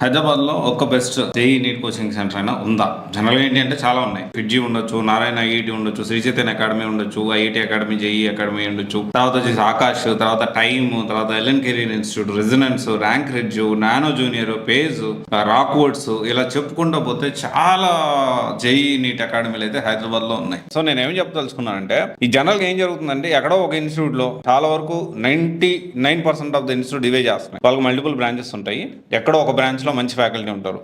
హైదరాబాద్లో ఒక best JEE NEET coaching centre అయినా ఉందా? జనరల్గా ఏంటి అంటే చాలా ఉన్నాయి. ఫిడ్జీ ఉండొచ్చు, నారాయణ ఐఐటి ఉండొచ్చు, శ్రీ చైతన్య అకాడమీ ఉండొచ్చు, ఐఐటి అకాడమీ, జేఈ అకాడమీ ఉండొచ్చు, తర్వాత వచ్చేసి ఆకాష్, తర్వాత టైమ్, తర్వాత LN career institute, residence, rank ridge, nano junior, page, Rockwoods, ఇలా చెప్పుకుంటూ పోతే చాలా జేఈ నీట్ అకాడమీలు అయితే హైదరాబాద్ లో ఉన్నాయి. సో నేను ఏం చెప్పదలుచుకున్నానంటే, ఈ జనరల్ గా ఏం జరుగుతుందంటే, ఎక్కడో ఒక ఇన్స్టిట్యూట్ లో చాలా వరకు 99% ఆఫ్ ద ఇన్స్టిట్యూట్ ఇవే చేస్తున్నాయి. వాళ్ళకి మల్టిపుల్ బ్రాంచెస్ ఉంటాయి. ఎక్కడో ఒక బ్రాంచ్ లో మంచి ఫ్యాకల్టీ ఉంటారు,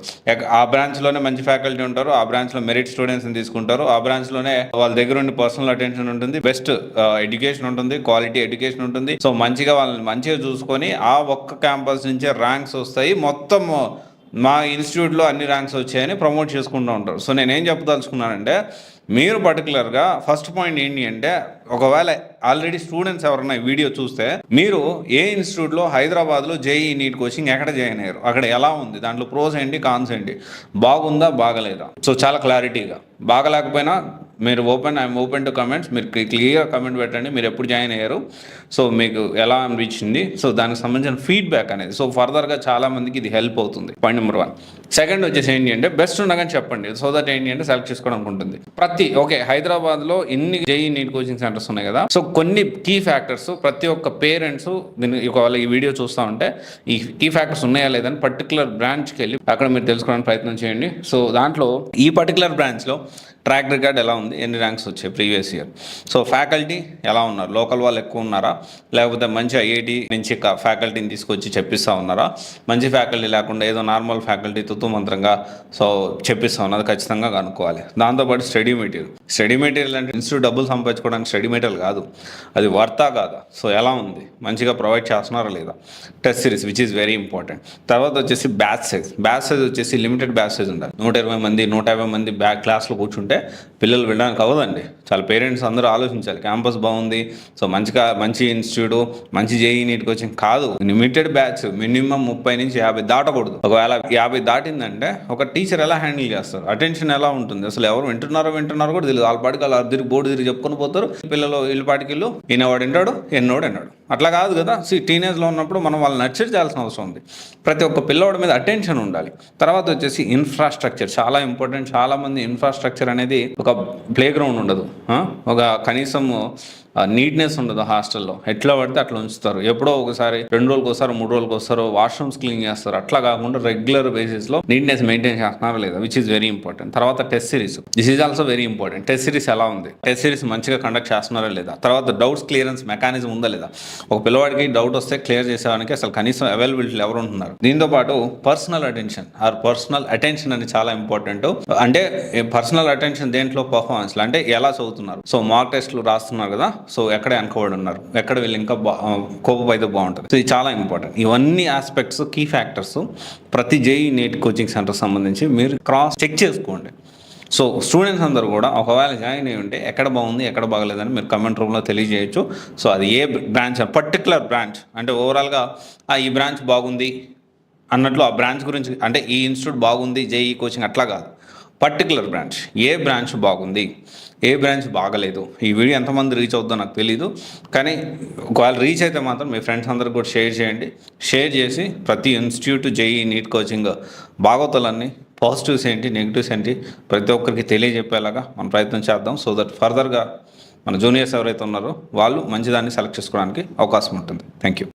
ఆ బ్రాంచ్ లోనే మంచి ఫ్యాకల్టీ ఉంటారు, ఆ బ్రాంచ్ లో మెరిట్ స్టూడెంట్స్ తీసుకుంటారు, ఆ బ్రాంచ్ లోనే వాళ్ళ దగ్గర ఉండి పర్సనల్ అటెన్షన్ ఉంటుంది, బెస్ట్ ఎడ్యుకేషన్ ఉంటుంది, క్వాలిటీ ఎడ్యుకేషన్ ఉంటుంది. సో మంచిగా వాళ్ళని మంచిగా చూసుకొని ఆ ఒక్క క్యాంపస్ నుంచే ర్యాంక్స్ వస్తాయి. మొత్తం మా ఇన్స్టిట్యూట్లో అన్ని ర్యాంక్స్ వచ్చాయని ప్రమోట్ చేసుకుంటూ ఉంటారు. సో నేనేం చెప్పదలుచుకున్నానంటే, మీరు పర్టికులర్గా ఫస్ట్ పాయింట్ ఏంటి అంటే, ఒకవేళ ఆల్రెడీ స్టూడెంట్స్ ఎవరన్నా వీడియో చూస్తే, మీరు ఏ ఇన్స్టిట్యూట్లో హైదరాబాద్లో జేఈ నీట్ కోచింగ్ ఎక్కడ జాయిన్ అయ్యారు, అక్కడ ఎలా ఉంది, దాంట్లో ప్రోస్ ఏంటి, కాన్స్ ఏంటి, బాగుందా బాగలేదా, సో చాలా క్లారిటీగా. బాగలేకపోయినా మీరు ఐఎమ్ ఓపెన్ టు కమెంట్స్, మీరు క్లియర్గా కమెంట్ పెట్టండి, మీరు ఎప్పుడు జాయిన్ అయ్యారు, సో మీకు ఎలా అనిపించింది, సో దానికి సంబంధించిన ఫీడ్బ్యాక్ అనేది. సో ఫర్దర్గా చాలామందికి ఇది హెల్ప్ అవుతుంది. Point number 1. సెకండ్ వచ్చేసి ఏంటి అంటే, బెస్ట్ ఉండగానే చెప్పండి, సో దట్ ఏంటి అంటే సెలెక్ట్ చేసుకోవడానికి ఉంటుంది. ఓకే, హైదరాబాద్లో ఇన్ని జేఈ నీట్ కోచింగ్ సెంటర్స్ ఉన్నాయి కదా, సో కొన్ని కీ ఫ్యాక్టర్స్ ప్రతి ఒక్క పేరెంట్స్ ఒకవేళ ఈ వీడియో చూస్తూ ఉంటే ఈ కీ ఫ్యాక్టర్స్ ఉన్నాయా లేదని పర్టికులర్ బ్రాంచ్కి వెళ్ళి అక్కడ మీరు తెలుసుకోవడానికి ప్రయత్నం చేయండి. సో దాంట్లో ఈ పర్టికులర్ బ్రాంచ్లో ట్రాక్ రికార్డ్ ఎలా ఉంది, ఎన్ని ర్యాంక్స్ వచ్చాయి ప్రీవియస్ ఇయర్, సో ఫ్యాకల్టీ ఎలా ఉన్నారు, లోకల్ వాళ్ళు ఎక్కువ ఉన్నారా, లేకపోతే మంచి ఐఐటి నుంచి ఫ్యాకల్టీని తీసుకొచ్చి చెప్పిస్తూ ఉన్నారా, మంచి ఫ్యాకల్టీ లేకుండా ఏదో నార్మల్ ఫ్యాకల్టీ మంత్రంగా సో చెప్పిస్తూ ఉన్నది ఖచ్చితంగా కనుక్కోవాలి. దాంతోపాటు స్టడీ మెటీరియల్ అంటే ఇన్స్టిట్యూట్ డబ్బులు సంపాదించుకోవడానికి స్టడీ మెటీరియల్ కాదు, అది వర్తా కాదా, సో ఎలా ఉంది, మంచిగా ప్రొవైడ్ చేస్తున్నారా లేదా, test series which is very important. తర్వాత వచ్చేసి బ్యాచ్ సైజ్ వచ్చేసి లిమిటెడ్ బ్యాచ్ సైజ్ ఉండాలి. 120 మంది 150 మంది క్లాస్లో కూర్చుంటే పిల్లలు వెళ్ళడానికి అవ్వదండి. చాలా పేరెంట్స్ అందరూ ఆలోచించాలి. క్యాంపస్ బాగుంది, సో మంచి ఇన్స్టిట్యూట్, మంచి జేఈ నీట్ కోచింగ్ కాదు, లిమిటెడ్ బ్యాచ్, మినిమం 30 నుంచి 50 దాటకూడదు. ఒకవేళ 50 దాటిందంటే ఒక టీచర్ ఎలా హ్యాండిల్ చేస్తారు, అటెన్షన్ ఎలా ఉంటుంది, అసలు ఎవరు వింటున్నారో కూడా తెలియదు. వాళ్ళ పాటికి అలా బోర్డు తిరిగి చెప్పుకొని పోతారు. పిల్లలు వీళ్ళ పాటికి ఈయనవాడు వింటాడు, ఎన్నోడు అట్లా కాదు కదా. టీనేజ్లో ఉన్నప్పుడు మనం వాళ్ళని నర్చర్ చేయాల్సిన అవసరం ఉంది. ప్రతి ఒక్క పిల్లవాడి మీద అటెన్షన్ ఉండాలి. తర్వాత వచ్చేసి ఇన్ఫ్రాస్ట్రక్చర్ చాలా ఇంపార్టెంట్. చాలామంది ఇన్ఫ్రాస్ట్రక్చర్ అనేది ఒక ప్లే గ్రౌండ్ ఉండదు, ఒక కనీసం నీట్నెస్ ఉండదు. హాస్టల్లో ఎట్లా పడితే అట్లా ఉంచుతారు. ఎప్పుడో ఒకసారి 2 రోజులకు ఒకసారి 3 రోజులకు ఒకసారి వాష్రూమ్స్ క్లీన్ చేస్తారు. అట్లా కాకుండా రెగ్యులర్ బేసిస్లో నీట్నెస్ మెయింటైన్ చేస్తున్నారా లేదా, విచ్ ఈస్ వెరీ ఇంపార్టెంట్. తర్వాత test series, this is also very important. Test series ఎలా ఉంది, టెస్ట్ సిరీస్ మంచిగా కండక్ట్ చేస్తున్నారా లేదా. తర్వాత డౌట్స్ క్లియరెన్స్ మెకానిజం ఉందా లేదా, ఒక పిల్లవాడికి డౌట్ వస్తే క్లియర్ చేసేవానికి అసలు కనీసం అవైలబిలిటీ ఎవరు ఉంటున్నారు. దీంతో పాటు పర్సనల్ అటెన్షన్ అనేది చాలా ఇంపార్టెంట్. అంటే పర్సనల్ అటెన్షన్ దేంట్లో, పర్ఫార్మెన్స్ అంటే ఎలా చదువుతున్నారు, సో మాక్ టెస్ట్లు రాస్తున్నారు కదా, సో ఎక్కడే వెనకబడి ఉన్నారు, ఎక్కడ వీళ్ళు ఇంకా కోపం అయితే బాగుంటుంది. సో ఇది చాలా ఇంపార్టెంట్. ఇవన్నీ ఆస్పెక్ట్స్ కీ ఫ్యాక్టర్స్ ప్రతి జేఈ నీట్ కోచింగ్ సెంటర్ సంబంధించి మీరు క్రాస్ చెక్ చేసుకోండి. సో స్టూడెంట్స్ అందరూ కూడా ఒకవేళ జాయిన్ అయ్యి ఉంటే ఎక్కడ బాగుంది ఎక్కడ బాగలేదని మీరు కమెంట్ రూమ్లో తెలియజేయచ్చు. సో అది ఏ బ్రాంచ్, పర్టికులర్ బ్రాంచ్ అంటే ఓవరాల్గా ఈ బ్రాంచ్ బాగుంది అన్నట్లు ఆ బ్రాంచ్ గురించి, అంటే ఈ ఇన్స్టిట్యూట్ బాగుంది జేఈ కోచింగ్ అట్లా కాదు, పర్టికులర్ బ్రాంచ్, ఏ బ్రాంచ్ బాగుంది ఏ బ్రాంచ్ బాగలేదు. ఈ వీడియో ఎంతమంది రీచ్ అవుతుందో నాకు తెలీదు, కానీ ఒకవేళ రీచ్ అయితే మాత్రం మీ ఫ్రెండ్స్ అందరికి కూడా షేర్ చేయండి. షేర్ చేసి ప్రతి ఇన్స్టిట్యూట్ జేఈ నీట్ కోచింగ్ బాగోతాలన్నీ, పాజిటివ్స్ ఏంటి నెగిటివ్స్ ఏంటి ప్రతి ఒక్కరికి తెలియజెప్పేలాగా మనం ప్రయత్నం చేద్దాం. సో దట్ ఫర్దర్గా మన జూనియర్స్ ఎవరైతే ఉన్నారో వాళ్ళు మంచిదాన్ని సెలెక్ట్ చేసుకోవడానికి అవకాశం ఉంటుంది. Thank you.